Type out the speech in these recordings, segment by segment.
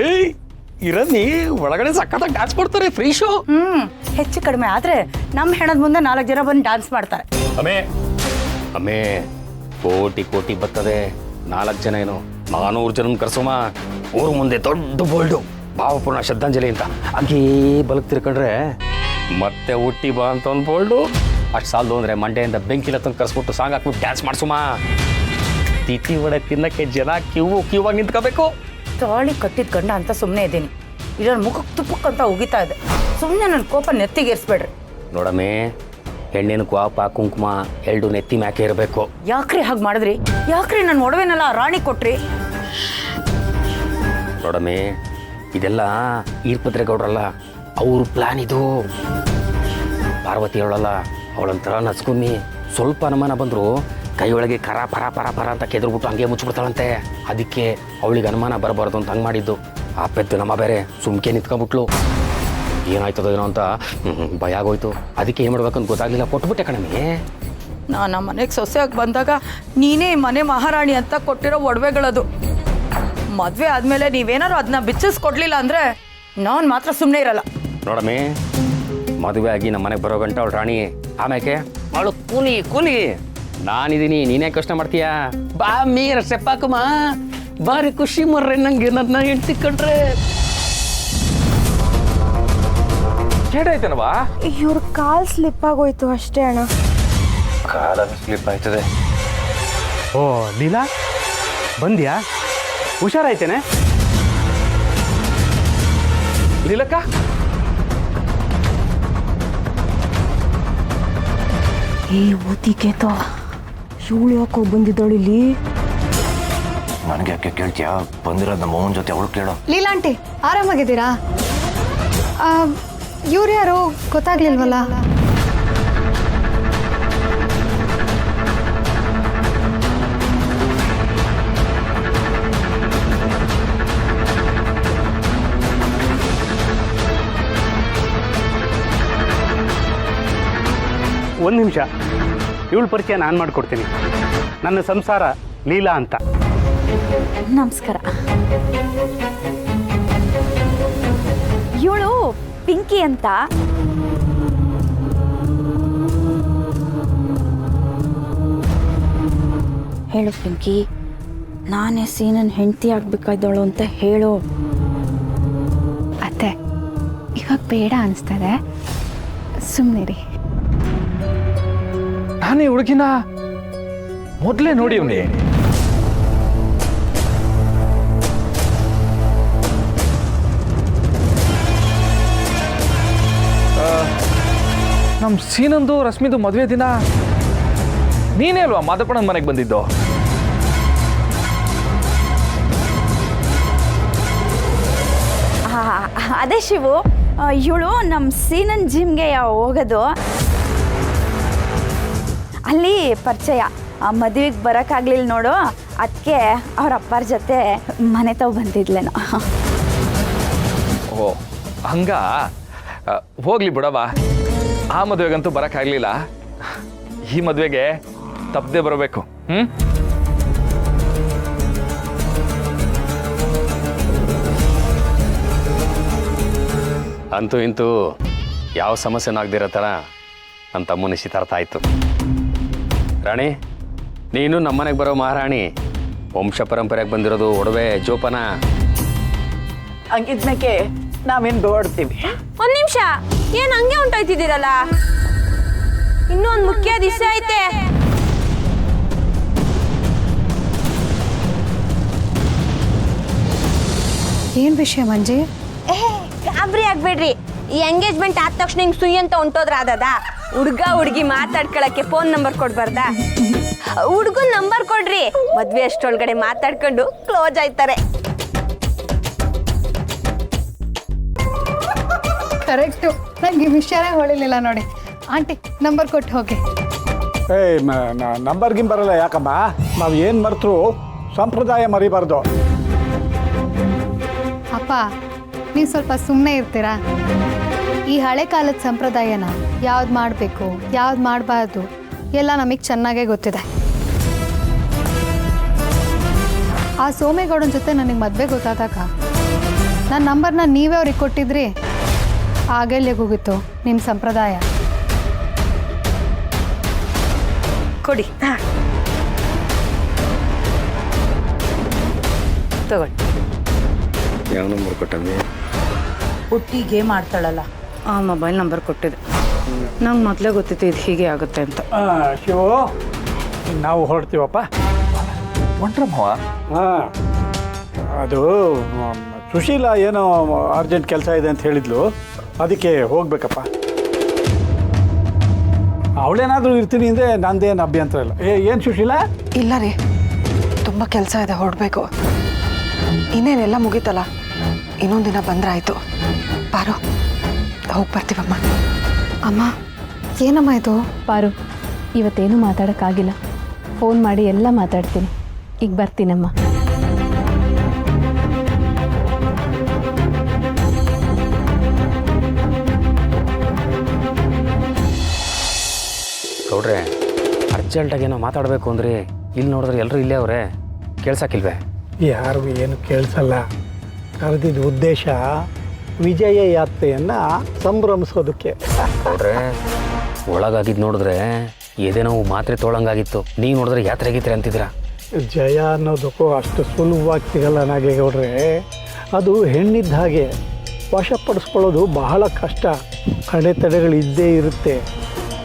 ಏಯ್ ಇರನ್ನಿ ಒಳಗಡೆ ಸಕ್ಕತ್ತಾಗಿ ಡ್ಯಾನ್ಸ್ ಕೊಡ್ತಾರೆ ಫ್ರೀ ಶೋ. ಹೆಚ್ಚು ಕಡಿಮೆ ಆದ್ರೆ ನಮ್ಮ ಹೆಣದ ಮುಂದೆ 4 ಜನ ಬಂದು ಡ್ಯಾನ್ಸ್ ಮಾಡ್ತಾರೆ. ಅಮೇ ಅಮೇ ಕೋಟಿ ಕೋಟಿ ಬರ್ತದೆ, 4 ಜನ ಏನು 400 ಜನ ಕರ್ಸೋಮ. ಊರ ಮುಂದೆ ದೊಡ್ಡ ಬೋಲ್ಡು ಭಾವಪೂರ್ಣ ಶ್ರದ್ಧಾಂಜಲಿ ಅಂತ ಹಾಗೇ ಬಲಕ್ ತಿರ್ಕೊಂಡ್ರೆ ಮತ್ತೆ ಹುಟ್ಟಿ ಬಾ ಅಂತ ಒಂದು ಬೋಲ್ಡು. ಅಷ್ಟು ಸಾಲದು ಅಂದರೆ ಮಂಡೆಯಿಂದ ಬೆಂಕಿಲ ತಂದು ಕರ್ಸ್ಬಿಟ್ಟು ಸಾಂಗ್ ಹಾಕ್ಬಿಟ್ಟು ಡ್ಯಾನ್ಸ್ ಮಾಡ್ಸುಮ. ತಿಥಿ ವಡೆ ತಿನ್ನಕ್ಕೆ ಜನ ಕ್ಯೂ ಆಗಿ ನಿಂತ್ಕೋಬೇಕು. ತಾಳಿ ಕಟ್ಟಿದ ಗಂಡ ಅಂತ ಸುಮ್ಮನೆ ಇದ್ದೀನಿ, ಇದನ್ನ ಮುಖಕ್ಕೆ ತುಪ್ಪಕ್ಕೆ ಅಂತ ಉಗಿತಾ ಇದೆ. ಸುಮ್ಮನೆ ನನ್ನ ಕೋಪ ನೆತ್ತಿಗೇರಿಸ್ಬೇಡ್ರಿ. ನೋಡಮ್ಮೆ, ಹೆಣ್ಣಿನ ಕ್ವಾಪ ಕುಂಕುಮ 2 ನೆತ್ತಿ ಮ್ಯಾಕೆ ಇರಬೇಕು. ಯಾಕ್ರಿ ಹಾಗೆ ಮಾಡಿದ್ರಿ? ಯಾಕ್ರಿ ನನ್ನ ಒಡವೆನೆಲ್ಲ ರಾಣಿ ಕೊಟ್ರಿ? ನೋಡಮ್ಮೆ, ಇದೆಲ್ಲ ಈರ್ಪದ್ರೇಗೌಡ್ರಲ್ಲ, ಅವ್ರ ಪ್ಲಾನ್ ಇದು. ಪಾರ್ವತಿ ಅವಳಲ್ಲ, ಅವಳೊಂಥರ ನಚ್ಕೊಮ್ಮಿ ಸ್ವಲ್ಪ ಅನುಮಾನ ಬಂದರು ಕೈ ಒಳಗೆ ಕರ ಪರ ಪರ ಪರ ಅಂತ ಕೆದರ್ಬಿಟ್ಟು ಹಂಗೆ ಮುಚ್ಚಿಬಿಡ್ತಾಳಂತೆ. ಅದಕ್ಕೆ ಅವಳಿಗೆ ಅನುಮಾನ ಬರಬಾರ್ದು ಅಂತ ಹಂಗೆ ಮಾಡಿದ್ದು. ಆ ಪೆದ್ದು ನಮ್ಮ ಬೇರೆ ಸುಮ್ಕೆ ನಿಂತ್ಕೊಂಡ್ಬಿಟ್ಲು. ಏನಾಯ್ತದೇನೋ ಅಂತ ಭಯ ಆಗೋಯ್ತು. ಅದಕ್ಕೆ ಏನು ಮಾಡ್ಬೇಕಂತ ಗೊತ್ತಾಗಲಿಲ್ಲ, ಕೊಟ್ಬಿಟ್ಟೆ ಕಣಮೆ. ನಾನು ನಮ್ಮ ಮನೆಗೆ ಸೊಸೆಯಾಗಿ ಬಂದಾಗ ನೀನೇ ಮನೆ ಮಹಾರಾಣಿ ಅಂತ ಕೊಟ್ಟಿರೋ ಒಡವೆಗಳದು. ಮದುವೆ ಆದಮೇಲೆ ನೀವೇನಾದ್ರು ಅದನ್ನ ಬಿಚ್ಚಿಸ್ಕೊಡ್ಲಿಲ್ಲ ಅಂದರೆ ನಾನು ಮಾತ್ರ ಸುಮ್ಮನೆ ಇರಲ್ಲ. ನೋಡಮ್ಮೆ, ಮದುವೆ ಆಗಿ ನಮ್ಮ ಮನೆಗೆ ಬರೋ ಗಂಟ ಅವಳು ರಾಣಿ, ಆಮೇಲೆ ಅವಳು ಕೂಲಿ ಕೂಲಿ. ನಾನಿದ್ದೀನಿ, ನೀನೇ ಕಷ್ಟ ಮಾಡ್ತೀಯಾ? ಬಾ ಮೀರ ಸೆಪ್ಪಾಕಮ್ಮ, ಬಾರಿ ಖುಷಿ ಮರ್ರೆ ನಂಗೆ ನನ್ನ ಹೆಂಡ್ತಿ ಕಂಡ್ರೆ. ಏನಾಯ್ತನವಾ? ಇವ್ರ ಕಾಲ್ ಸ್ಲಿಪ್ ಆಗೋಯ್ತು ಅಷ್ಟೇ ಅಣ್ಣ. ಕಾಲ ಸ್ಲಿಪ್ ಆಯ್ತದೆ. ಓ ಲೀಲಾ, ಬಂದ್ಯಾ? ಹುಷಾರಾಯ್ತೇನೆ ಲೀಲಕ್ಕ? ಏ ಓದಿಗೆತ, ಇವಳು ಯಾಕೋ ಬಂದಿದ್ದಾಳು ಇಲ್ಲಿ? ನನಗೆ ಯಾಕೆ ಕೇಳ್ತೀಯಾ? ಬಂದಿರೋದು ನಮ್ಮ ಅವನ ಜೊತೆ ಅವಳು ಕೇಳೋ. ಲೀಲಾಂಟಿ, ಆರಾಮಾಗಿದ್ದೀರಾ? ಇವ್ರು ಯಾರು ಗೊತ್ತಾಗ್ಲಿಲ್ವಲ್ಲ? ಒಂದು ನಿಮಿಷ, ಇವಳ ಪರಿಚಯ ನಾನು ಮಾಡಿಕೊಡ್ತೀನಿ. ನನ್ನ ಸಂಸಾರ ಲೀಲಾ ಅಂತ. ನಮಸ್ಕಾರ. ಇವಳು ಪಿಂಕಿ ಅಂತ. ಹೇಳು ಪಿಂಕಿ, ನಾನೇ ಸೀನನ್ ಹೆಂಡತಿ ಆಗ್ಬೇಕಾಯ್ದವಳು ಅಂತ ಹೇಳು. ಅತ್ತೆ, ಇವಾಗ ಬೇಡ ಅನಿಸ್ತದೆ, ಸುಮ್ಮನಿರಿ. ನಾನೇ ಹುಡುಗಿನ ಮೊದಲೇ ನೋಡಿ ಅವನಿ. ನಮ್ಮ ಸೀನಂದು ರಶ್ಮಿದು ಮದುವೆ ದಿನ ನೀನೇ ಅಲ್ವಾ ಮಾದಪ್ಪಣ್ಣನ ಮನೆಗೆ ಬಂದಿದ್ದು? ಅದೇ ಶಿವು, ಇವಳು ನಮ್ಮ ಸೀನನ್ ಜಿಮ್ಗೆ ಹೋಗೋದು. ಅಲ್ಲಿ ಪರಿಚಯ, ಮದುವೆಗೆ ಬರೋಕ್ಕಾಗ್ಲಿಲ್ಲ ನೋಡು, ಅದಕ್ಕೆ ಅವ್ರ ಅಪ್ಪರ ಜೊತೆ ಮನೆ ತಾವು ಬಂದಿದ್ಲೇನೋ. ಓ ಹಂಗ, ಹೋಗ್ಲಿ ಬಿಡವ. ಆ ಮದುವೆಗಂತೂ ಬರೋಕ್ಕಾಗಲಿಲ್ಲ, ಈ ಮದುವೆಗೆ ತಪ್ಪದೆ ಬರಬೇಕು. ಅಂತೂ ಇಂತೂ ಯಾವ ಸಮಸ್ಯೆನೂ ಆಗದಿರೋ ಥರ ನನ್ನ ತಮ್ಮ ನಿಶ್ಚಿತಾರ್ಥ ಆಯಿತು. ರಾಣಿ, ನೀನು ನಮ್ಮನೆಗೆ ಬರೋ ಮಹಾರಾಣಿ. ವಂಶ ಪರಂಪರೆಗೆ ಬಂದಿರೋದು ಒಡವೆ ಜೋಪಾನ. ಹಂಗಿದ್ಮೇಕೆ ನಾವೇನು ದೋಡ್ತೀವಿ? ಒಂದ್ ನಿಮಿಷ, ಏನ್ ಹಂಗೆ ಹೊಂಟೋಯ್ತಿದ್ದೀರಲ್ಲ? ಇನ್ನೂ ಒಂದು ಮುಖ್ಯ ವಿಷಯ ಐತೆ. ಏನ್ ವಿಷಯ ಮಂಜಿ? ಗಾಬರಿ ಆಗ್ಬೇಡ್ರಿ. ಈ ಎಂಗೇಜ್ಮೆಂಟ್ ಆದ ತಕ್ಷಣ ಹಿಂಗ್ ಸುಯ್ ಅಂತ ಹೊಂಟೋದ್ರ ಆದದ? ಹುಡ್ಗ ಹುಡ್ಗಿ ಮಾತಾಡ್ಕೊಳಕ್ಕೆ ಫೋನ್ ನಂಬರ್ ಕೊಡ್ಬಾರ್ದಾ? ಹುಡ್ಗನ್ ನಂಬರ್ ಕೊಡ್ರಿ, ಮದ್ವೆ ಅಷ್ಟೊಳಗಡೆ ಮಾತಾಡ್ಕೊಂಡು ಕ್ಲೋಸ್ ಆಯ್ತಾರೆ. ಕರೆಕ್ಟು, ನಂಗೆ ಈ ವಿಷಯನೇ ಹೊಳಿಲಿಲ್ಲ ನೋಡಿ. ಆಂಟಿ, ನಂಬರ್ ಕೊಟ್ಟು ಹೋಗಿ. ನಂಬರ್ ಗಿಂಬರಲ್ಲ ಯಾಕಮ್ಮ, ನಾವು ಏನು ಮರೆತರು ಸಂಪ್ರದಾಯ ಮರಿಬಾರ್ದು. ಅಪ್ಪ, ನೀವು ಸ್ವಲ್ಪ ಸುಮ್ಮನೆ ಇರ್ತೀರಾ? ಈ ಹಳೆ ಕಾಲದ ಸಂಪ್ರದಾಯನ ಯಾವ್ದು ಮಾಡಬೇಕು ಯಾವ್ದು ಮಾಡಬಾರ್ದು ಎಲ್ಲ ನಮಗೆ ಚೆನ್ನಾಗೇ ಗೊತ್ತಿದೆ. ಆ ಸೋಮೇಗೌಡನ ಜೊತೆ ನನಗೆ ಮದುವೆ ಗೊತ್ತಾದಾಗ ನನ್ನ ನಂಬರ್ನ ನೀವೇ ಅವ್ರಿಗೆ ಕೊಟ್ಟಿದ್ರಿ, ಆಗೆಲ್ಲಿಗೆ ಹೋಗಿತ್ತು ನಿಮ್ಮ ಸಂಪ್ರದಾಯ? ಕೊಡಿ ತಗೊಳ್ಳಿ. ಯಾವ ನಂಬರ್ ಕೊಟ್ಟಮ್ಮಿ? ಹುಟ್ಟಿ ಗೇಮ್ ಆಡ್ತಾಳಲ್ಲ ಆ ಮೊಬೈಲ್ ನಂಬರ್ ಕೊಟ್ಟಿದೆ. ನಂಗೆ ಮೊದಲೇ ಗೊತ್ತಿತ್ತು ಇದು ಹೀಗೆ ಆಗುತ್ತೆ ಅಂತ. ಶಿವು, ನಾವು ಹೊರಡ್ತೀವಪ್ಪ. ಹೊಂಟ್ರ ಮಾವ? ಹಾಂ, ಅದು ಸುಶೀಲ ಏನೋ ಅರ್ಜೆಂಟ್ ಕೆಲಸ ಇದೆ ಅಂತ ಹೇಳಿದ್ಲು, ಅದಕ್ಕೆ ಹೋಗ್ಬೇಕಪ್ಪ. ಅವಳೇನಾದರೂ ಇರ್ತೀನಿ ಅಂದರೆ ನಂದೇನು ಅಭ್ಯಂತರ ಇಲ್ಲ. ಏನು ಸುಶೀಲ? ಇಲ್ಲ ರೀ, ತುಂಬ ಕೆಲಸ ಇದೆ, ಹೊರಡಬೇಕು. ಇನ್ನೇನೆಲ್ಲ ಮುಗೀತಲ್ಲ, ಇನ್ನೊಂದು ದಿನ ಬಂದ್ರಾಯ್ತು. ಪಾರು, ಹೋಗಿ ಬರ್ತೀವಮ್ಮ. ಅಮ್ಮ, ಏನಮ್ಮ ಇದು? ಪಾರು, ಇವತ್ತೇನು ಮಾತಾಡೋಕ್ಕಾಗಿಲ್ಲ. ಫೋನ್ ಮಾಡಿ ಎಲ್ಲ ಮಾತಾಡ್ತೀನಿ. ಈಗ ಬರ್ತೀನಮ್ಮ. ಗೌಡ್ರೆ, ಅರ್ಜೆಂಟಾಗಿ ಏನೋ ಮಾತಾಡಬೇಕು ಅಂದರೆ ಇಲ್ಲಿ ನೋಡಿದ್ರೆ ಎಲ್ಲರೂ ಇಲ್ಲೇ ಅವರೇ, ಕೇಳ್ಸಕ್ಕಿಲ್ವೇ? ಯಾರಿಗೂ ಏನು ಕೇಳಿಸಲ್ಲ. ಕರೆದಿದ್ದ ಉದ್ದೇಶ ವಿಜಯ ಯಾತ್ರೆಯನ್ನು ಸಂಭ್ರಮಿಸೋದಕ್ಕೆ. ಗೌಡ್ರೆ, ಒಳಗಾಗಿದ್ದು ನೋಡಿದ್ರೆ ಏದೇನೋ ಮಾತ್ರೆ ತೊಗೊಳಂಗಾಗಿತ್ತು. ನೀವು ನೋಡಿದ್ರೆ ಯಾತ್ರೆ ಗೀತ್ರೆ ಅಂತಿದ್ದೀರಾ. ಜಯ ಅನ್ನೋದಕ್ಕೂ ಅಷ್ಟು ಸುಲಭವಾಗಿ ಸಿಗಲ್ಲ ನಾಗೇಗೌಡ್ರೆ. ಅದು ಹೆಣ್ಣಿದ್ದ ಹಾಗೆ ವಶಪಡಿಸ್ಕೊಳ್ಳೋದು ಬಹಳ ಕಷ್ಟ. ಅಡೆತಡೆಗಳು ಇದ್ದೇ ಇರುತ್ತೆ.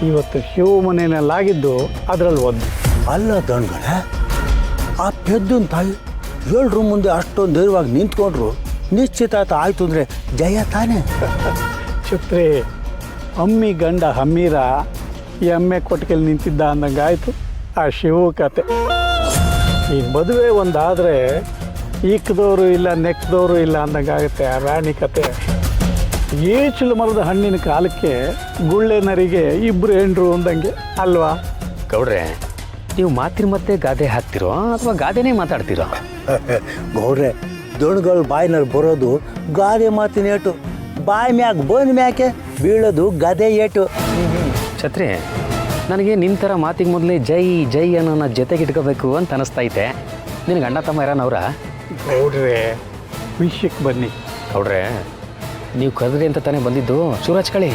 ಇವತ್ತು ಶಿವ ಮನೆಯಲ್ಲಾಗಿದ್ದು ಅದರಲ್ಲಿ ಒಂದು. ಅಲ್ಲ ದಣ್ಗಳ, ಆ ಪೆದ್ದನ ತಾಯಿ 7 ರೂಮ್ ಮುಂದೆ ಅಷ್ಟೊಂದು ಧೈರ್ಯವಾಗಿ ನಿಂತ್ಕೊಂಡ್ರು. ನಿಶ್ಚಿತಾರ್ಥ ಆಯಿತು ಅಂದರೆ ಜಯ ತಾನೇ. ಚಿತ್ರೆ, ಅಮ್ಮಿ ಗಂಡ ಹಮ್ಮೀರ ಎಮ್ಮೆ ಕೊಟ್ಟಿಗೆಲ್ಲಿ ನಿಂತಿದ್ದ ಅಂದಂಗೆ ಆಯಿತು ಆ ಶಿವ ಕತೆ. ಈ ಮದುವೆ ಒಂದಾದರೆ ಈಕ್ದವರು ಇಲ್ಲ ನೆಕ್ದವರು ಇಲ್ಲ ಅಂದಂಗೆ ಆಗುತ್ತೆ ಆ ರಾಣಿ ಕತೆ. ಈಚಲು ಮರದ ಹಣ್ಣಿನ ಕಾಲಕ್ಕೆ ಗುಳ್ಳೆ ನರಿಗೆ 2 ಹೆಂಡ್ರು ಅಂದಂಗೆ ಅಲ್ವಾ? ಗೌಡ್ರೆ, ನೀವು ಮತ್ತೆ ಗಾದೆ ಹಾಕ್ತಿರೋ ಅಥವಾ ಗಾದೆನೇ ಮಾತಾಡ್ತಿರೋ? ಗೌಡ್ರೆ, ದೊಣ್ಣಗಳು ಬಾಯಿನಲ್ಲಿ ಬರೋದು ಗಾದೆ ಮಾತಿನ ಏಟು. ಬಾಯಿ ಮ್ಯಾಗ ಬಂದ ಮ್ಯಾಕೆ ಬೀಳೋದು ಗದೆ ಏಟು. ಛತ್ರಿ, ನನಗೆ ನಿನ್ನ ಥರ ಮಾತಿಗೆ ಮೊದಲೇ ಜೈ ಜೈ ಅನ್ನೋನ ಜೊತೆಗೆ ಇಟ್ಕೋಬೇಕು ಅಂತ ಅನಿಸ್ತೈತೆ. ನಿನಗೆ ಅಣ್ಣ ತಮ್ಮ ಇರೋನವ್ರ? ಗೌಡ್ರೆ, ವಿಷಯಕ್ಕೆ ಬನ್ನಿ. ಗೌಡ್ರೆ, ನೀವು ಕರೆದ್ರಿ ಅಂತ ತಾನೇ ಬಂದಿದ್ದು, ಶುರು ಹಚ್ಕೊಳ್ಳಿ.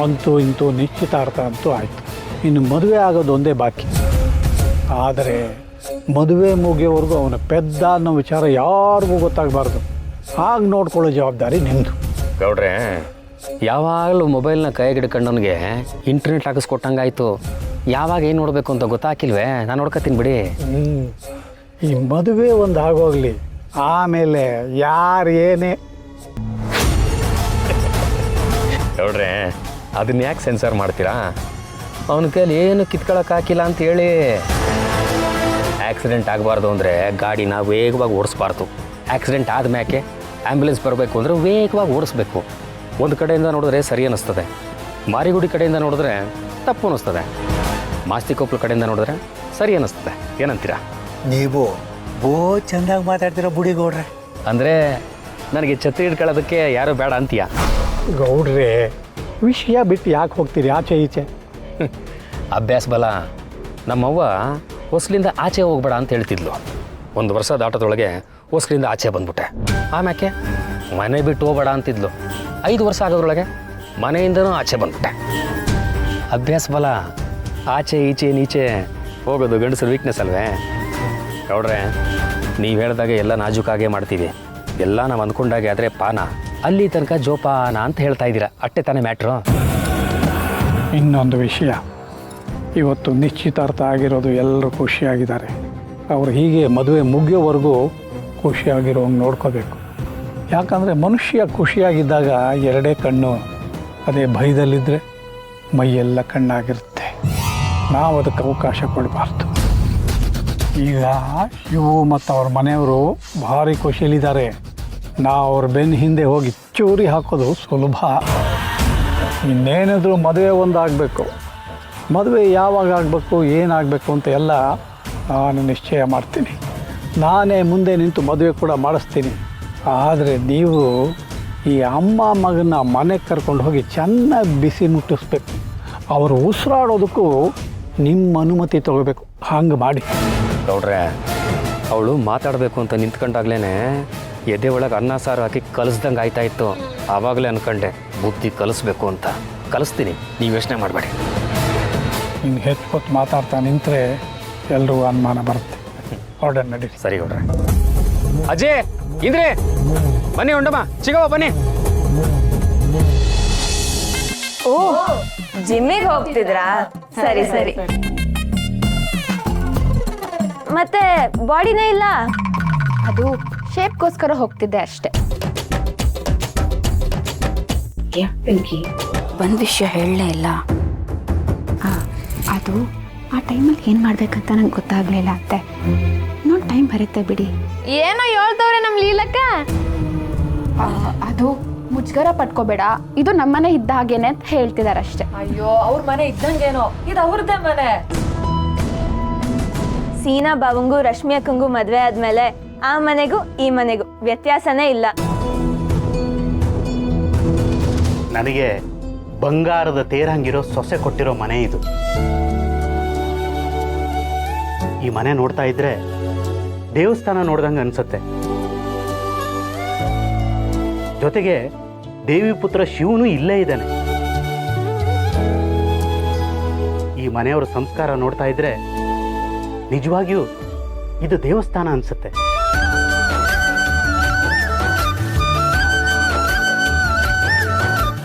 ಅಂತೂ ಇಂತೂ ನಿಶ್ಚಿತಾರ್ಥ ಅಂತೂ ಆಯಿತು. ಇನ್ನು ಮದುವೆ ಆಗೋದು ಒಂದೇ ಬಾಕಿ. ಆದರೆ ಮದುವೆ ಮುಗಿಯೋವರೆಗೂ ಅವನ ಪೆದ್ದ ಅನ್ನೋ ವಿಚಾರ ಯಾರಿಗೂ ಗೊತ್ತಾಗಬಾರ್ದು. ಹಾಗೆ ನೋಡ್ಕೊಳ್ಳೋ ಜವಾಬ್ದಾರಿ ನಿಮ್ಮದು. ಗೌಡ್ರೆ, ಯಾವಾಗಲೂ ಮೊಬೈಲ್ನ ಕೈಗೆ ಹಿಡ್ಕೊಂಡವನಿಗೆ ಇಂಟರ್ನೆಟ್ ಹಾಕಿಸ್ಕೊಟ್ಟಂಗಾಯ್ತು. ಯಾವಾಗ ಏನು ನೋಡಬೇಕು ಅಂತ ಗೊತ್ತಾಗಿಲ್ವೇ? ನಾನು ನೋಡ್ಕೊತೀನಿ ಬಿಡಿ. ಈ ಮದುವೆ ಒಂದು ಆಗೋಗ್ಲಿ, ಆಮೇಲೆ ಯಾರು ಏನೇ. ಗೌಡ್ರೆ, ಅದನ್ನ ಯಾಕೆ ಸೆನ್ಸರ್ ಮಾಡ್ತೀರಾ? ಅವನ ಕೈಲಿ ಏನು ಕಿತ್ಕೊಳ್ಳೋಕ್ಕಾಗಿಲ್ಲ ಅಂತ ಹೇಳಿ. ಆಕ್ಸಿಡೆಂಟ್ ಆಗಬಾರ್ದು ಅಂದರೆ ಗಾಡಿನ ವೇಗವಾಗಿ ಓಡಿಸ್ಬಾರ್ದು. ಆಕ್ಸಿಡೆಂಟ್ ಆದಮ್ಯಾಕೆ ಆ್ಯಂಬುಲೆನ್ಸ್ ಬರಬೇಕು ಅಂದರೆ ವೇಗವಾಗಿ ಓಡಿಸ್ಬೇಕು. ಒಂದು ಕಡೆಯಿಂದ ನೋಡಿದ್ರೆ ಸರಿ ಅನ್ನಿಸ್ತದೆ, ಮಾರಿಗುಡಿ ಕಡೆಯಿಂದ ನೋಡಿದ್ರೆ ತಪ್ಪು ಅನ್ನಿಸ್ತದೆ, ಮಾಸ್ತಿಕೊಪ್ಪಲು ಕಡೆಯಿಂದ ನೋಡಿದ್ರೆ ಸರಿ ಅನ್ನಿಸ್ತದೆ. ಏನಂತೀರಾ? ನೀವು ಚೆಂದಾಗಿ ಮಾತಾಡ್ತೀರ ಬುಡಿ ಗೌಡ್ರೆ. ಅಂದರೆ ನನಗೆ ಛತ್ರಿ ಹಿಡ್ಕೊಳ್ಳೋದಕ್ಕೆ ಯಾರೂ ಬೇಡ ಅಂತೀಯ? ಗೌಡ್ರೆ, ವಿಷಯ ಬಿಟ್ಟು ಯಾಕೆ ಹೋಗ್ತೀರಿ ಆಚೆ ಈಚೆ? ಅಭ್ಯಾಸ ಬಲ. ನಮ್ಮವ್ವ ಹೊಸ್ಲಿಂದ ಆಚೆ ಹೋಗ್ಬೇಡ ಅಂತ ಹೇಳ್ತಿದ್ಲು. 1 ವರ್ಷ ದಾಟದೊಳಗೆ ಹೊಸ್ಲಿಂದ ಆಚೆ ಬಂದ್ಬಿಟ್ಟೆ. ಆಮ್ಯಾಕೆ ಮನೆ ಬಿಟ್ಟು ಹೋಗ್ಬೇಡ ಅಂತಿದ್ಲು. 5 ವರ್ಷ ಆಗೋದ್ರೊಳಗೆ ಮನೆಯಿಂದನೂ ಆಚೆ ಬಂದ್ಬಿಟ್ಟೆ. ಅಭ್ಯಾಸ ಬಲ. ಆಚೆ ಈಚೆ ನೀಚೆ ಹೋಗೋದು ಗಂಡಸರ ವೀಕ್ನೆಸ್ ಅಲ್ವೇ? ನೋಡ್ರೆ, ನೀವು ಹೇಳಿದಾಗ ಎಲ್ಲ ನಾಜೂಕಾಗೆ ಮಾಡ್ತೀವಿ. ಎಲ್ಲ ನಾವು ಅಂದ್ಕೊಂಡಾಗೆ ಆದರೆ ಪಾನ, ಅಲ್ಲಿ ತನಕ ಜೋಪಾನ ಅಂತ ಹೇಳ್ತಾ ಇದ್ದೀರಾ. ಅಟ್ಟೆ ತಾನೇ ಮ್ಯಾಟ್ರು. ಇನ್ನೊಂದು ವಿಷಯ, ಇವತ್ತು ನಿಶ್ಚಿತಾರ್ಥ ಆಗಿರೋದು ಎಲ್ಲರೂ ಖುಷಿಯಾಗಿದ್ದಾರೆ. ಅವರು ಹೀಗೆ ಮದುವೆ ಮುಗಿಯೋವರೆಗೂ ಖುಷಿಯಾಗಿರೋಂಗೆ ನೋಡ್ಕೋಬೇಕು. ಯಾಕಂದರೆ ಮನುಷ್ಯ ಖುಷಿಯಾಗಿದ್ದಾಗ 2 ಕಣ್ಣು. ಅದೇ ಭಯದಲ್ಲಿದ್ದರೆ ಮೈಯೆಲ್ಲ ಕಣ್ಣಾಗಿರುತ್ತೆ. ನಾವು ಅದಕ್ಕೆ ಅವಕಾಶ ಕೊಡಬಾರ್ದು. ಈಗ ಇವು ಮತ್ತು ಅವ್ರ ಮನೆಯವರು ಭಾರಿ ಖುಷಿಯಲ್ಲಿದ್ದಾರೆ. ನಾವು ಅವ್ರ ಬೆನ್ನ ಹಿಂದೆ ಹೋಗಿ ಚೂರಿ ಹಾಕೋದು ಸುಲಭ. ಇನ್ನೇನಾದರೂ ಮದುವೆ ಒಂದಾಗಬೇಕು. ಮದುವೆ ಯಾವಾಗ ಆಗಬೇಕು, ಏನಾಗಬೇಕು ಅಂತ ಎಲ್ಲ ನಾನು ನಿಶ್ಚಯ ಮಾಡ್ತೀನಿ. ನಾನೇ ಮುಂದೆ ನಿಂತು ಮದುವೆ ಕೂಡ ಮಾಡಿಸ್ತೀನಿ. ಆದರೆ ನೀವು ಈ ಅಮ್ಮ ಮಗನ ಮನೆಗೆ ಕರ್ಕೊಂಡು ಹೋಗಿ ಚೆನ್ನಾಗಿ ಬಿಸಿ ಮುಟ್ಟಿಸ್ಬೇಕು. ಅವರು ಉಸಿರಾಡೋದಕ್ಕೂ ನಿಮ್ಮ ಅನುಮತಿ ತಗೋಬೇಕು. ಹಂಗೆ ಮಾಡಿ. ನೋಡ್ರೆ, ಅವಳು ಮಾತಾಡಬೇಕು ಅಂತ ನಿಂತ್ಕೊಂಡಾಗ್ಲೇ ಎದೆ ಒಳಗೆ ಅನ್ನ ಸಾರು ಹಾಕಿ ಕಲಿಸ್ದಂಗೆ ಆಯ್ತಾ ಇತ್ತು. ಆವಾಗಲೇ ಅನ್ಕೊಂಡೆ ಬುದ್ಧಿ ಕಲಿಸ್ಬೇಕು ಅಂತ. ಕಲಿಸ್ತೀನಿ, ನೀವು ಯೋಚನೆ ಮಾಡಬೇಡಿ. ಹಿಂಗೆ ಹೆಚ್ಚು ಹೊತ್ತು ಮಾತಾಡ್ತಾ ನಿಂತರೆ ಎಲ್ರಿಗೂ ಅನುಮಾನ ಬರುತ್ತೆ. ಆರ್ಡರ್ ನಡೀರಿ. ಸರಿ ಗೌಡ್ರೆ. ಅಜಯ್, ಇಂದ್ರೆ ಬನ್ನಿ, ಉಂಡಮ್ಮ ಚಿಗವ ಬನ್ನಿ. ಓ, ಜಿಮ್ಮಿಗೆ ಹೋಗ್ತಿದ್ರಾ? ಸರಿ ಸರಿ. ಮತ್ತೆ ಬಾಡಿನೇ ಇಲ್ಲ? ಅದು ಶೇಪ್ಗೋಸ್ಕರ ಹೋಗ್ತಿದ್ದೆ ಅಷ್ಟೆ. ಒಂದು ವಿಷಯ ಹೇಳಲೇ ಇಲ್ಲ. ಅದು ಆ ಟೈಮಲ್ಲಿ ಏನು ಮಾಡ್ಬೇಕಂತ ನಂಗೆ ಗೊತ್ತಾಗ್ಲಿಲ್ಲ ಅತ್ತೆ. ಇನ್ನೊಂದು ಟೈಮ್ ಬರುತ್ತೆ ಬಿಡಿ. ಏನೋ ಹೇಳ್ತವ್ರೆ ನಮ್ಮ ಲೀಲಕ್ಕ. ಅದು ಮುಜುಗರ ಪಟ್ಕೋಬೇಡ, ಇದು ನಮ್ಮನೆ ಇದ್ದ ಹಾಗೇನೆ ಅಂತ ಹೇಳ್ತಿದಾರೆ ಅಷ್ಟೇ. ಅಯ್ಯೋ, ಅವ್ರ ಮನೆ ಇದ್ದಂಗೇನೋ, ಇದು ಅವ್ರದ್ದೇ ಮನೆ. ಸೀನಾ ಬಾವಂಗೂ ರಶ್ಮಿ ಅಕ್ಕಂಗೂ ಮದ್ವೆ ಆದ್ಮೇಲೆ ಆ ಮನೆಗೂ ಈ ಮನೆಗೂ ವ್ಯತ್ಯಾಸನೇ ಇಲ್ಲ. ನನಗೆ ಬಂಗಾರದ ತೇರಂಗಿರೋ ಸೊಸೆ ಕೊಟ್ಟಿರೋ ಮನೆ ಇದು. ಈ ಮನೆ ನೋಡ್ತಾ ಇದ್ರೆ ದೇವಸ್ಥಾನ ನೋಡ್ದಂಗೆ ಅನ್ಸುತ್ತೆ. ಜೊತೆಗೆ ದೇವಿ ಪುತ್ರ ಶಿವನು ಇಲ್ಲೇ ಇದ್ದಾನೆ. ಈ ಮನೆಯವರ ಸಂಸ್ಕಾರ ನೋಡ್ತಾ ಇದ್ರೆ ನಿಜವಾಗಿಯೂ ಇದು ದೇವಸ್ಥಾನ ಅನ್ಸುತ್ತೆ.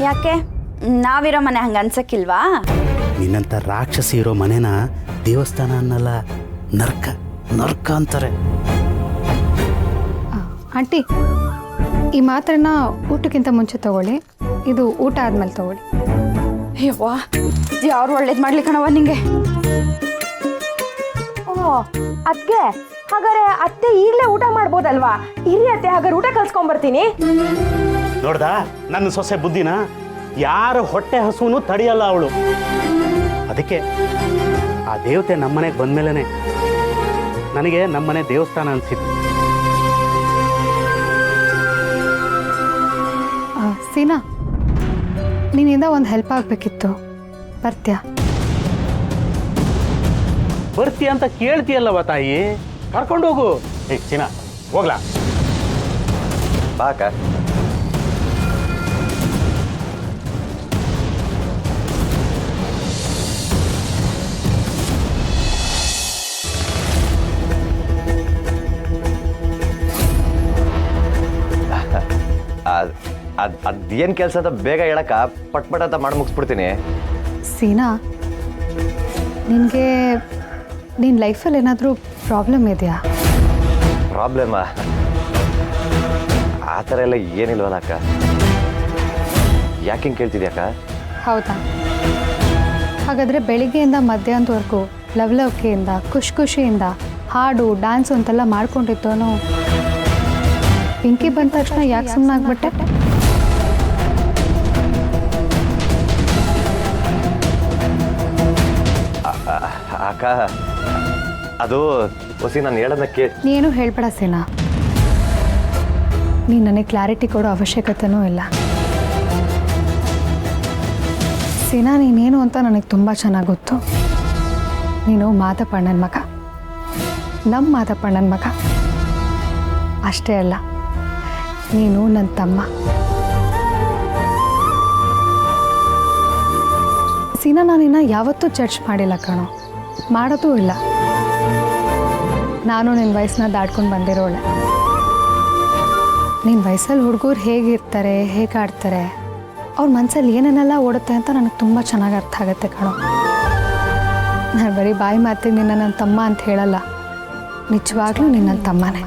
ಯಾಕೆ ನಾವಿರೋ ಮನೆ ಹಂಗೆ ಅನ್ಸಕ್ಕಿಲ್ವಾ? ನಿನ್ನಂಥ ರಾಕ್ಷಸಿ ಇರೋ ಮನೆನ ದೇವಸ್ಥಾನ ಅನ್ನಲ್ಲ, ನರ್ಕ ನರ್ಕ ಅಂತಾರೆ. ಆಂಟಿ, ಈ ಮಾತ್ರನ ಊಟಕ್ಕಿಂತ ಮುಂಚೆ ತಗೊಳ್ಳಿ, ಇದು ಊಟ ಆದ್ಮೇಲೆ ತಗೊಳ್ಳಿ. ಅಯ್ಯವ್ವ, ಯಾರು ಒಳ್ಳೇದು ಮಾಡ್ಲಿ ಕಣವ ನಿಂಗೆ. ಓ ಅದ್ಕೆ ಹಾಗಾದ್ರೆ ಅತ್ತೆ ಈಗಲೇ ಊಟ ಮಾಡ್ಬೋದಲ್ವಾ? ಇರಿ ಅತ್ತೆ, ಹಾಗಾದ್ರೆ ಊಟ ಕಲ್ಸ್ಕೊಂಡ್ಬರ್ತೀನಿ. ನೋಡ್ದ ನನ್ನ ಸೊಸೆ ಬುದ್ಧಿನ? ಯಾರ ಹೊಟ್ಟೆ ಹಸುನು ತಡೆಯಲ್ಲ ಅವಳು. ಅದಕ್ಕೆ ಆ ದೇವತೆ ನಮ್ಮನೆಗೆ ಬಂದ್ಮೇಲೆ ನನಗೆ ನಮ್ಮನೆ ದೇವಸ್ಥಾನ ಅನ್ಸಿತ್ತು. ಸೀನಾ, ನಿನ್ನಿಂದ ಒಂದು ಹೆಲ್ಪ್ ಆಗಬೇಕಿತ್ತು. ಬರ್ತ್ಯಾ? ಬರ್ತೀಯ ಅಂತ ಕೇಳ್ತೀಯಲ್ಲವ ತಾಯಿ, ಕರ್ಕೊಂಡು ಹೋಗು. ಚಿನ್ನ ಹೋಗ್ಲಾ? ಬಾಕ. ಅದೇನು ಕೆಲಸ ಅಂತ ಬೇಗ ಹೇಳಕ್ಕ, ಪಟ್ಪಟ ಅಂತ ಮಾಡಿ ಮುಗಿಸ್ಬಿಡ್ತೀನಿ. ಸೀನಾ, ನಿನಗೆ ನಿನ್ನ ಲೈಫಲ್ಲಿ ಏನಾದರೂ ಪ್ರಾಬ್ಲಮ್ ಇದೆಯಾ? ಪ್ರಾಬ್ಲಮ್ ಆ ಥರ ಎಲ್ಲ ಏನಿಲ್ವಲ್ಲ ಅಕ್ಕ. ಯಾಕೆ ಹಿಂಗೆ ಕೇಳ್ತಿದ್ಯಾಕ್ಕ? ಹೌದಾ? ಹಾಗಾದರೆ ಬೆಳಿಗ್ಗೆಯಿಂದ ಮಧ್ಯಾಹ್ನದವರೆಗೂ ಲವಲವಿಕೆಯಿಂದ ಖುಷಿಯಿಂದ ಹಾಡು ಡ್ಯಾನ್ಸು ಅಂತೆಲ್ಲ ಮಾಡ್ಕೊಂಡಿದ್ದೋನು ಪಿಂಕಿ ಬಂದ ತಕ್ಷಣ ಯಾಕೆ ಸುಮ್ಮನಾಗ್ಬಿಟ್ಟೆ? ಅಕ್ಕ, ಅದು ಹೊಸಿ ನಾನು ಹೇಳೋದನ್ನ ನೀನು ಹೇಳ್ಬೇಡ ಸೀನಾ. ನೀನು ನನಗೆ ಕ್ಲಾರಿಟಿ ಕೊಡೋ ಅವಶ್ಯಕತೆನೂ ಇಲ್ಲ. ಸೀನಾ, ನೀನೇನು ಅಂತ ನನಗೆ ತುಂಬ ಚೆನ್ನಾಗಿ ಗೊತ್ತು. ನೀನು ಮಾದಪ್ಪಣ್ಣನ ಮಗ, ನಮ್ಮ ಮಾದಪ್ಪಣ್ಣನ ಮಗ. ಅಷ್ಟೇ ಅಲ್ಲ, ನೀನು ನನ್ನ ತಮ್ಮ. ಸೀನಾ, ನಾನಿನ್ನ ಯಾವತ್ತೂ ಜಡ್ಜ್ ಮಾಡಿಲ್ಲ ಕಣೋ, ಮಾಡೋದೂ ಇಲ್ಲ. ನಾನು ನಿನ್ನ ವಯಸ್ಸನ್ನ ದಾಟ್ಕೊಂಡು ಬಂದಿರೋಳೆ. ನಿನ್ನ ವಯಸ್ಸಲ್ಲಿ ಹುಡುಗರು ಹೇಗಿರ್ತಾರೆ, ಹೇಗೆ ಆಡ್ತಾರೆ, ಅವ್ರ ಮನಸ್ಸಲ್ಲಿ ಏನೇನೆಲ್ಲ ಓಡುತ್ತೆ ಅಂತ ನನಗೆ ತುಂಬ ಚೆನ್ನಾಗಿ ಅರ್ಥ ಆಗುತ್ತೆ ಕಣೋ. ನಾನು ಬರೀ ಬಾಯಿ ಮಾತಿಗೆ ನಿನ್ನ ನನ್ನ ತಮ್ಮ ಅಂತ ಹೇಳಲ್ಲ, ನಿಜವಾಗ್ಲೂ ನಿನ್ನ ನನ್ನ ತಮ್ಮನೇ.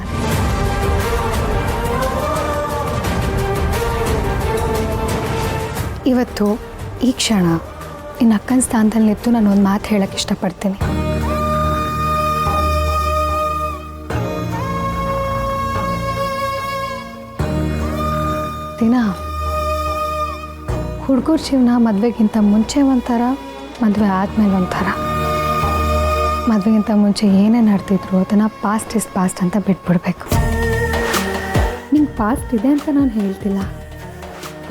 ಇವತ್ತು ಈ ಕ್ಷಣ ನಿನ್ನ ಅಕ್ಕನ ಸ್ಥಾನದಲ್ಲಿ ನಿಂತು ನಾನು ಒಂದು ಮಾತು ಹೇಳಕ್ಕೆ ಇಷ್ಟಪಡ್ತೀನಿ. ದಿನ ಹುಡುಗರ ಜೀವನ ಮದುವೆಗಿಂತ ಮುಂಚೆ ಒಂಥರ, ಮದುವೆ ಆದಮೇಲೆ ಒಂಥರ. ಮದುವೆಗಿಂತ ಮುಂಚೆ ಏನೇ ನಡೆದಿದ್ರು ಅದನ್ನು ಪಾಸ್ಟ್ ಇಸ್ ಪಾಸ್ಟ್ ಅಂತ ಬಿಟ್ಬಿಡ್ಬೇಕು. ನಿಂಗೆ ಪಾಸ್ಟ್ ಇದೆ ಅಂತ ನಾನು ಹೇಳ್ತಿಲ್ಲ.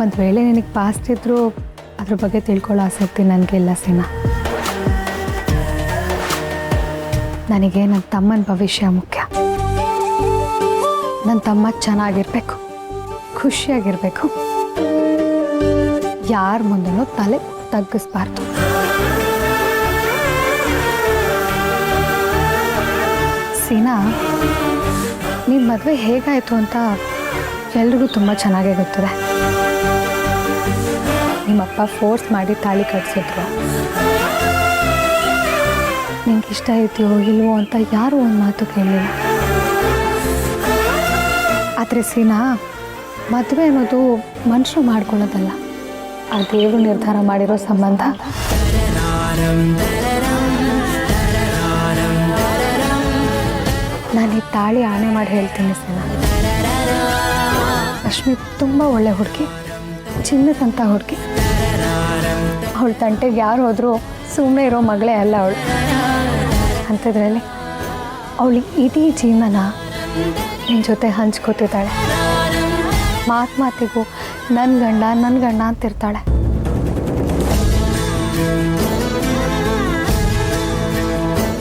ಒಂದು ವೇಳೆ ನಿನಗೆ ಪಾಸ್ಟ್ ಇದ್ದರೂ ಅದ್ರ ಬಗ್ಗೆ ತಿಳ್ಕೊಳ್ಳೋ ಆಸಕ್ತಿ ನನಗಿಲ್ಲ ಸೀನಾ. ನನಗೆ ನನ್ನ ತಮ್ಮನ ಭವಿಷ್ಯ ಮುಖ್ಯ. ನನ್ನ ತಮ್ಮ ಚೆನ್ನಾಗಿರ್ಬೇಕು, ಖುಷಿಯಾಗಿರ್ಬೇಕು, ಯಾರ ಮುಂದೆನೂ ತಲೆ ತಗ್ಗಿಸ್ಬಾರ್ದು. ಸೀನಾ, ನಿನ್ನ ಮದುವೆ ಹೇಗಾಯಿತು ಅಂತ ಎಲ್ರಿಗೂ ತುಂಬ ಚೆನ್ನಾಗೇ ಗೊತ್ತಿದೆ. ನಿಮ್ಮಪ್ಪ ಫೋರ್ಸ್ ಮಾಡಿ ತಾಳಿ ಕಟ್ಸಿದ್ರು. ನಿಂಗೆ ಇಷ್ಟ ಇದೆಯೋ ಇಲ್ವೋ ಅಂತ ಯಾರೂ ಒಂದು ಮಾತು ಕೇಳಲಿಲ್ಲ. ಆದರೆ ಸೀನಾ, ಮದುವೆ ಅನ್ನೋದು ಮನುಷ್ಯರು ಮಾಡ್ಕೊಳ್ಳೋದಲ್ಲ, ಆ ದೇವರು ನಿರ್ಧಾರ ಮಾಡಿರೋ ಸಂಬಂಧ. ನಾನು ಈ ತಾಳಿ ಆಣೆ ಮಾಡಿ ಹೇಳ್ತೀನಿ ಸೀನಾ, ರಶ್ಮಿ ತುಂಬ ಒಳ್ಳೆ ಹುಡುಗಿ, ಚಿನ್ನದಂಥ ಹುಡುಗಿ. ಅವಳ ತಂಟೆಗೆ ಯಾರು ಹೋದರೂ ಸುಮ್ಮನೆ ಇರೋ ಮಗಳೇ ಅಲ್ಲ ಅವಳು. ಅಂಥದ್ರಲ್ಲಿ ಅವಳು ಇಡೀ ಜೀವನ ನಿನ್ನ ಜೊತೆ ಹಂಚ್ಕೋತಿದ್ದಾಳೆ. ಮಾತಿಗೂ ನನ್ನ ಗಂಡ ಅಂತಿರ್ತಾಳೆ.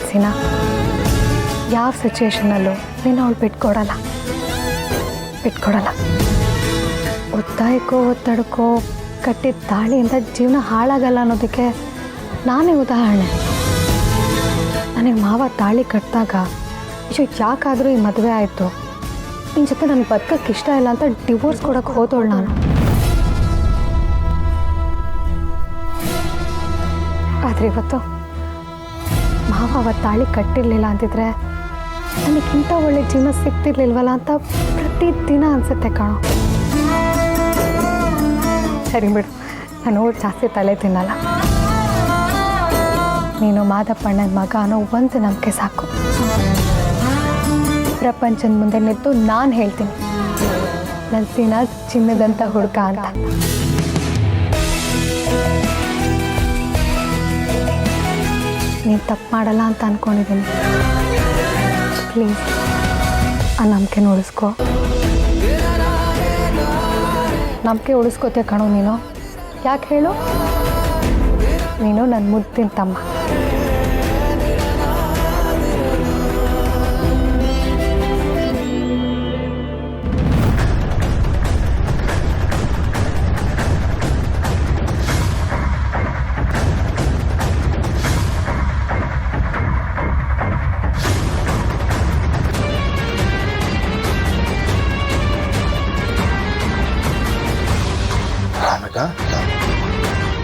ಸೀನಾ, ಯಾವ ಸಿಚುವೇಶನಲ್ಲೂ ನೀನು ಅವಳು ಬಿಟ್ಕೊಡಲ್ಲ. ಒತ್ತಾಯಕ್ಕೋ ಒತ್ತಡಕ್ಕೋ ಕಟ್ಟಿದ ತಾಳಿಯಿಂದ ಜೀವನ ಹಾಳಾಗಲ್ಲ ಅನ್ನೋದಕ್ಕೆ ನಾನೇ ಉದಾಹರಣೆ. ನನಗೆ ಮಾವ ತಾಳಿ ಕಟ್ಟಿದಾಗ ಯಾಕಾದರೂ ಈ ಮದುವೆ ಆಯಿತು, ನಿನ್ನ ಜೊತೆ ನನಗೆ ಬದುಕಕ್ಕೆ ಇಷ್ಟ ಇಲ್ಲ ಅಂತ ಡಿವೋರ್ಸ್ ಕೊಡೋಕ್ಕೆ ಹೋದವಳು ನಾನು. ಆದರೆ ಇವತ್ತು ಮಾವ ಅವತ್ತು ತಾಳಿ ಕಟ್ಟಿರಲಿಲ್ಲ ಅಂತಿದ್ರೆ ನನಗಿಂತ ಒಳ್ಳೆ ಜೀವನ ಸಿಗ್ತಿರ್ಲಿಲ್ವಲ್ಲ ಅಂತ ಪ್ರತಿದಿನ ಅನಿಸುತ್ತೆ ಕಾಣೋ. ಸರಿ ಬಿಡು, ನಾನು ಜಾಸ್ತಿ ತಲೆ ತಿನ್ನಲ್ಲ. ನೀನು ಮಾದಪ್ಪಣ್ಣನ ಮಗ ಅನ್ನೋ ಒಂದು ನಂಬಿಕೆ ಸಾಕು. ಪ್ರಪಂಚದ ಮುಂದೆ ನಿಂತು ನಾನು ಹೇಳ್ತೀನಿ, ನನ್ನ ಸೀನಾ ಚಿನ್ನದಂಥ ಹುಡುಗ ಅಂತ. ನೀನು ತಪ್ಪು ಮಾಡಲ್ಲ ಅಂತ ಅಂದ್ಕೊಂಡಿದ್ದೀನಿ. ಪ್ಲೀಸ್ ಆ ನಂಬಿಕೆ ಉಳಿಸ್ಕೊ. ನಂಬಿಕೆ ಉಳಿಸ್ಕೋತೆ ಕಣೋ ನೀನು. ಯಾಕೆ ಹೇಳು? ನೀನು ನನ್ನ ಮುದ್ದಿನ ತಮ್ಮ.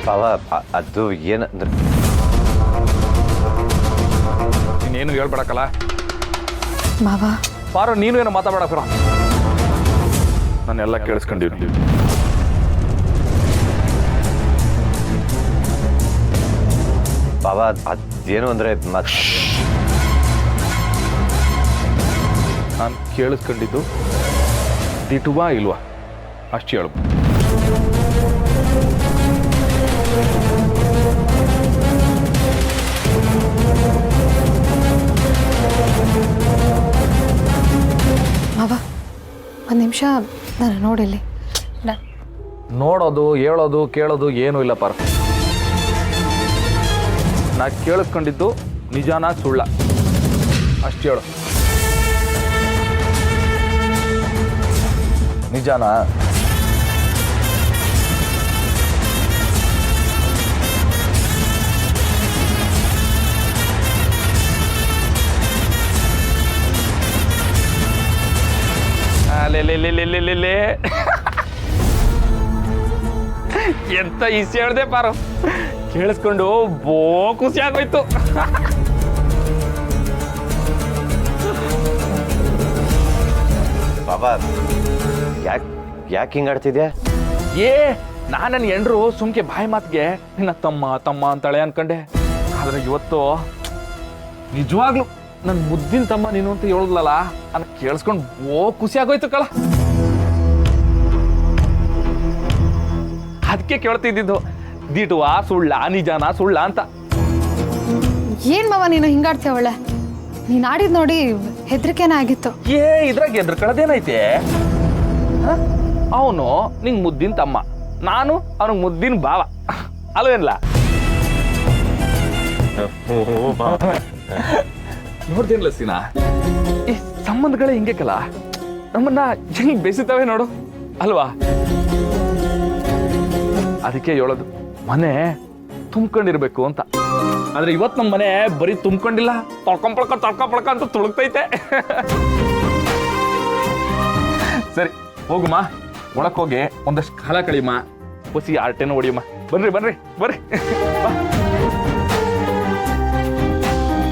ಬಾವ, ಅದು ಏನಂದ್ರೆ ನೀನೇನು ಹೇಳ್ಬೇಡಕ್ಕಲ್ಲ ಮಾವ. ಪಾರು, ನೀನು ಏನು ಮಾತಾಡಕ್ರ, ನಾನೆಲ್ಲ ಕೇಳಿಸ್ಕೊಂಡಿವ್ನಿ. ಬಾವ, ಅದೇನು ಅಂದರೆ ನಾನು ಕೇಳಿಸ್ಕೊಂಡಿದ್ದು ದಿಟುವಾ ಇಲ್ವಾ ಅಷ್ಟು ಹೇಳು. ಮಾವ, ಒಂದು ನಿಮಿಷ ನಾನು ನೋಡಿಲ್ಲಿ. ನೋಡೋದು, ಹೇಳೋದು, ಕೇಳೋದು ಏನೂ ಇಲ್ಲ ಪಾರು. ನಾ ಕೇಳಿಸ್ಕೊಂಡಿದ್ದು ನಿಜಾನ ಸುಳ್ಳ ಅಷ್ಟು ಹೇಳು. ನಿಜಾನ? ಲೇ ಎಂತ ಈಸಿ ಹೇಳ್ದೆ ಪಾರು, ಕೇಳಿಸ್ಕೊಂಡು ಬೋ ಖುಷಿ ಆಗೋಯ್ತು. ಬಾಬಾ, ಯಾಕೆ ಹಿಂಗೆ ಆಡ್ತಿದ್ಯಾ? ನಾನು ನನ್ನ ಎಂಡ್ರು ಸುಮ್ಕೆ ಬಾಯಿ ಮಾತಿಗೆ ನಿನ್ನ ತಮ್ಮ ಅಂತಾಳೆ ಅನ್ಕಂಡೆ. ಆದ್ರೆ ಇವತ್ತು ನಿಜವಾಗ್ಲು ನನ್ನ ಮುದ್ದಿನ ತಮ್ಮ ನೀನು ಅಂತ ಹೇಳಿದ್ಲಲ್ಲ, ಅನ್ನ ಕೇಳಿಸ್ಕೊಂಡು ಬೋ ಖುಷಿ ಆಗೋಯ್ತು ಕಳ. ಅದಕ್ಕೆ ಕೇಳ್ತಿದ್ದಿದ್ದು, ದಿಟುವಾ ಸುಳ್ಳ ನಿಜಾನ ಸುಳ್ಳ ಅಂತ. ಏನ್ ಮಾವ ನೀನು ಹಿಂಗಾಡ್ತೀಯ? ಅವಳೆ ನೀನು ಆಡಿದ್ ನೋಡಿ ಹೆದರಿಕೆನೇ ಆಗಿತ್ತು. ಇದ್ರಾಗ ಹೆದರ್ಕೊಳ್ಳೋದೇನೈತೆ? ಅವನು ನಿಂಗೆ ಮುದ್ದಿನ ತಮ್ಮ, ನಾನು ಅವನಿಗೆ ಮುದ್ದಿನ ಭಾವ ಅಲ್ವೇನ್ಲ? ನೋಡ್ದೇನ್ಲ ಸೀನಾ, ಈ ಸಂಬಂಧಗಳೇ ಹಿಂಗೆ ಕಲ. ನಮ್ಮನ್ನ ಹೆಂಗ್ ಬೇಯಿಸುತ್ತವೆ ನೋಡು ಅಲ್ವಾ? ಅದಕ್ಕೆ ಹೇಳೋದು ಮನೆ ತುಂಬ್ಕೊಂಡಿರ್ಬೇಕು ಅಂತ. ಆದ್ರೆ ಇವತ್ತು ನಮ್ಮ ಮನೆ ಬರೀ ತುಂಬ್ಕೊಂಡಿಲ್ಲ, ತೊಳ್ಕೊಂಪಳ್ಕ ಅಂತ ತುಳುಕ್ತೈತೆ. ಸರಿ ಹೋಗುಮ್ಮ, ಒಳಕ್ ಹೋಗಿ ಒಂದಷ್ಟು ಕಾಲ ಕಳಿಮ್ಮ, ಹೊಸಿ ಆರ್ಟೇನೋ ಹೊಡಿಯಮ್ಮ. ಬರ್ರಿ ಬರ್ರಿ ಬರ್ರಿ ಬಾ.